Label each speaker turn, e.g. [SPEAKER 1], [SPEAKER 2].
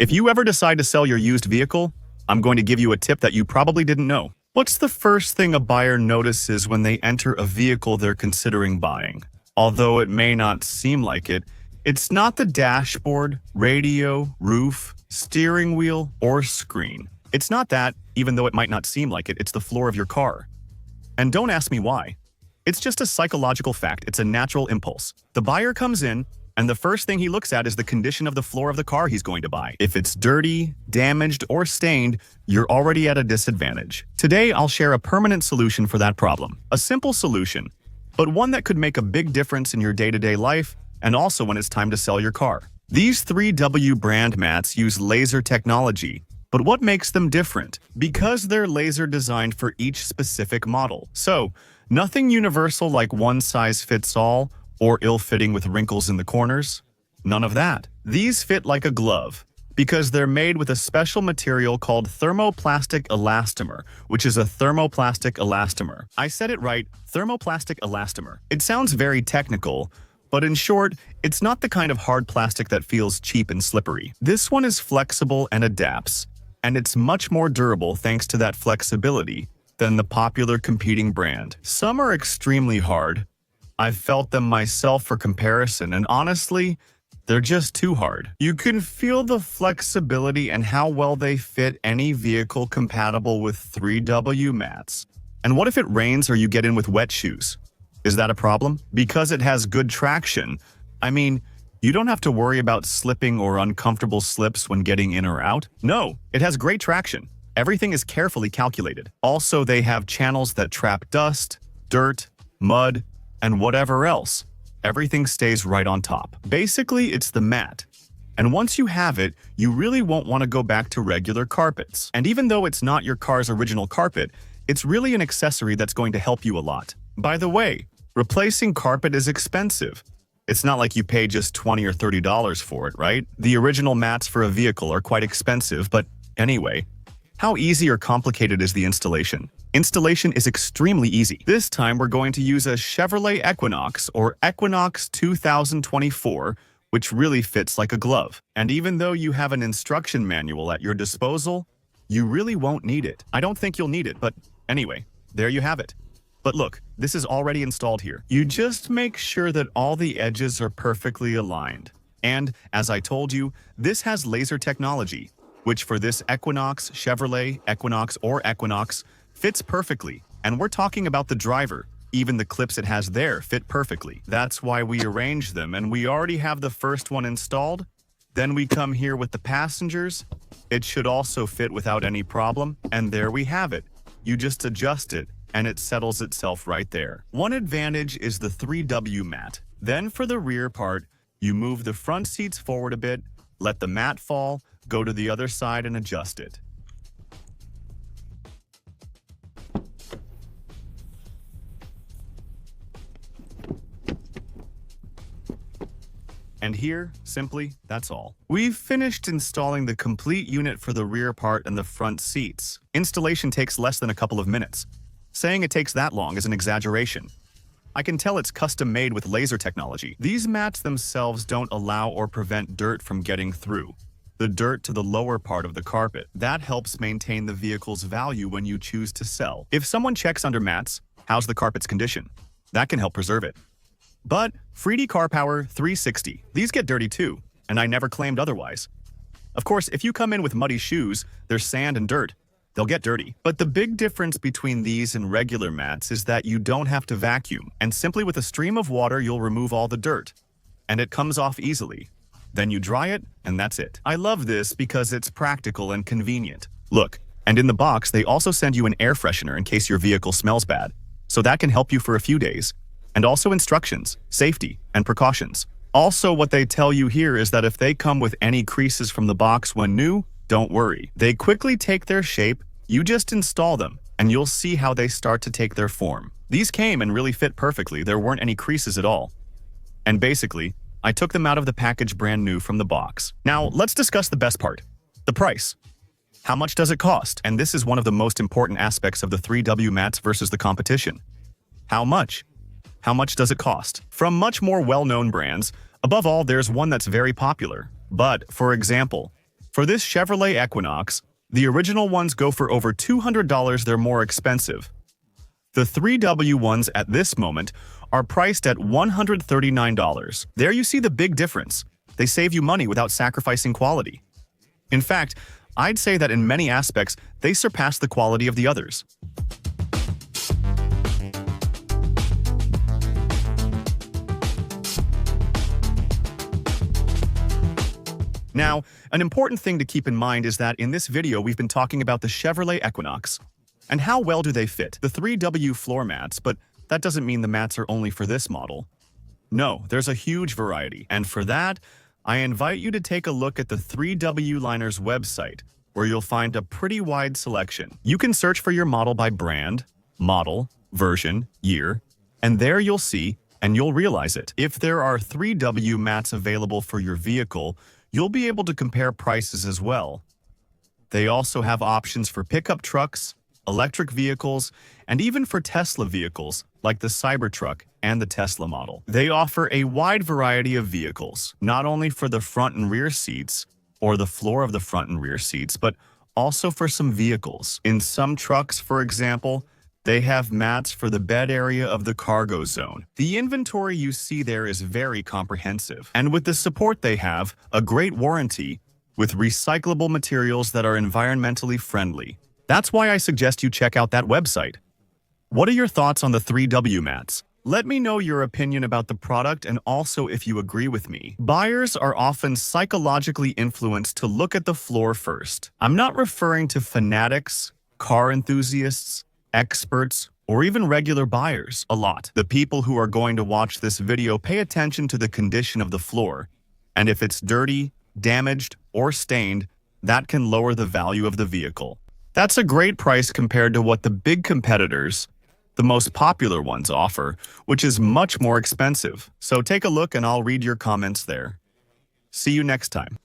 [SPEAKER 1] If you ever decide to sell your used vehicle, I'm going to give you a tip that you probably didn't know. What's the first thing a buyer notices when they enter a vehicle they're considering buying? Although it may not seem like it, it's not the dashboard, radio, roof, steering wheel, or screen. It's not that, even though it might not seem like it, it's the floor of your car. And don't ask me why. It's just a psychological fact. It's a natural impulse. The buyer comes in, and the first thing he looks at is the condition of the floor of the car he's going to buy. If it's dirty, damaged, or stained, you're already at a disadvantage. Today, I'll share a permanent solution for that problem. A simple solution, but one that could make a big difference in your day-to-day life and also when it's time to sell your car. These 3W brand mats use laser technology. But what makes them different? Because they're laser designed for each specific model. So, nothing universal like one size fits all or ill-fitting with wrinkles in the corners. None of that. These fit like a glove because they're made with a special material called thermoplastic elastomer, which is a thermoplastic elastomer. I said it right, thermoplastic elastomer. It sounds very technical, but in short, it's not the kind of hard plastic that feels cheap and slippery. This one is flexible and adapts, and it's much more durable thanks to that flexibility than the popular competing brand. Some are extremely hard. I've felt them myself for comparison, and honestly, they're just too hard. You can feel the flexibility and how well they fit any vehicle compatible with 3W mats. And what if it rains or you get in with wet shoes? Is that a problem? Because it has good traction, I mean, you don't have to worry about slipping or uncomfortable slips when getting in or out. No, it has great traction. Everything is carefully calculated. Also, they have channels that trap dust, dirt, mud, and whatever else. Everything stays right on top. Basically, it's the mat. And once you have it, you really won't want to go back to regular carpets. And even though it's not your car's original carpet, it's really an accessory that's going to help you a lot. By the way, replacing carpet is expensive. It's not like you pay just $20 or $30 for it, right? The original mats for a vehicle are quite expensive, but anyway, how easy or complicated is the installation? Installation is extremely easy. This time we're going to use a Chevrolet Equinox or Equinox 2024, which really fits like a glove. And even though you have an instruction manual at your disposal, you really won't need it. I don't think you'll need it, but anyway, there you have it. But look, this is already installed here. You just make sure that all the edges are perfectly aligned. And, as I told you, this has laser technology, which for this Equinox, Chevrolet, Equinox, or Equinox, fits perfectly. And we're talking about the driver. Even the clips it has there fit perfectly. That's why we arranged them, and we already have the first one installed. Then we come here with the passengers. It should also fit without any problem, and there we have it. You just adjust it, and it settles itself right there. One advantage is the 3W mat. Then for the rear part, you move the front seats forward a bit, let the mat fall, go to the other side and adjust it. And here, simply, that's all. We've finished installing the complete unit for the rear part and the front seats. Installation takes less than a couple of minutes. Saying it takes that long is an exaggeration. I can tell it's custom made with laser technology. These mats themselves don't allow or prevent dirt from getting through. The dirt to the lower part of the carpet. That helps maintain the vehicle's value when you choose to sell. If someone checks under mats, how's the carpet's condition? That can help preserve it. But 3D Car Power 360, these get dirty too, and I never claimed otherwise. Of course, if you come in with muddy shoes, there's sand and dirt. They'll get dirty. But the big difference between these and regular mats is that you don't have to vacuum, and simply with a stream of water you'll remove all the dirt. And it comes off easily. Then you dry it, and that's it. I love this because it's practical and convenient. Look, and in the box they also send you an air freshener in case your vehicle smells bad, so that can help you for a few days. And also instructions, safety, and precautions. Also, what they tell you here is that if they come with any creases from the box when new, don't worry. They quickly take their shape, you just install them, and you'll see how they start to take their form. These came and really fit perfectly, there weren't any creases at all. And basically, I took them out of the package brand new from the box. Now, let's discuss the best part, the price. How much does it cost? And this is one of the most important aspects of the 3W mats versus the competition. How much? How much does it cost? From much more well-known brands, above all, there's one that's very popular. But, for example, For this Chevrolet Equinox, the original ones go for over $200. They're more expensive. The 3W ones at this moment are priced at $139. There you see the big difference. They save you money without sacrificing quality. In fact, I'd say that in many aspects, they surpass the quality of the others. Now, an important thing to keep in mind is that in this video we've been talking about the Chevrolet Equinox. And how well do they fit? The 3W floor mats, but that doesn't mean the mats are only for this model. No, there's a huge variety, and for that, I invite you to take a look at the 3W Liners website, where you'll find a pretty wide selection. You can search for your model by brand, model, version, year, and there you'll see, and you'll realize it. If there are 3W mats available for your vehicle, you'll be able to compare prices as well. They also have options for pickup trucks, electric vehicles, and even for Tesla vehicles like the Cybertruck and the Tesla model. They offer a wide variety of vehicles, not only for the front and rear seats or the floor of the front and rear seats, but also for some vehicles. In some trucks, for example, they have mats for the bed area of the cargo zone. The inventory you see there is very comprehensive, and with the support they have, a great warranty with recyclable materials that are environmentally friendly. That's why I suggest you check out that website. What are your thoughts on the 3W mats? Let me know your opinion about the product and also if you agree with me. Buyers are often psychologically influenced to look at the floor first. I'm not referring to fanatics, car enthusiasts, experts, or even regular buyers a lot. The people who are going to watch this video pay attention to the condition of the floor, and if it's dirty, damaged, or stained, that can lower the value of the vehicle. That's a great price compared to what the big competitors, the most popular ones, offer, which is much more expensive. So take a look and I'll read your comments there. See you next time.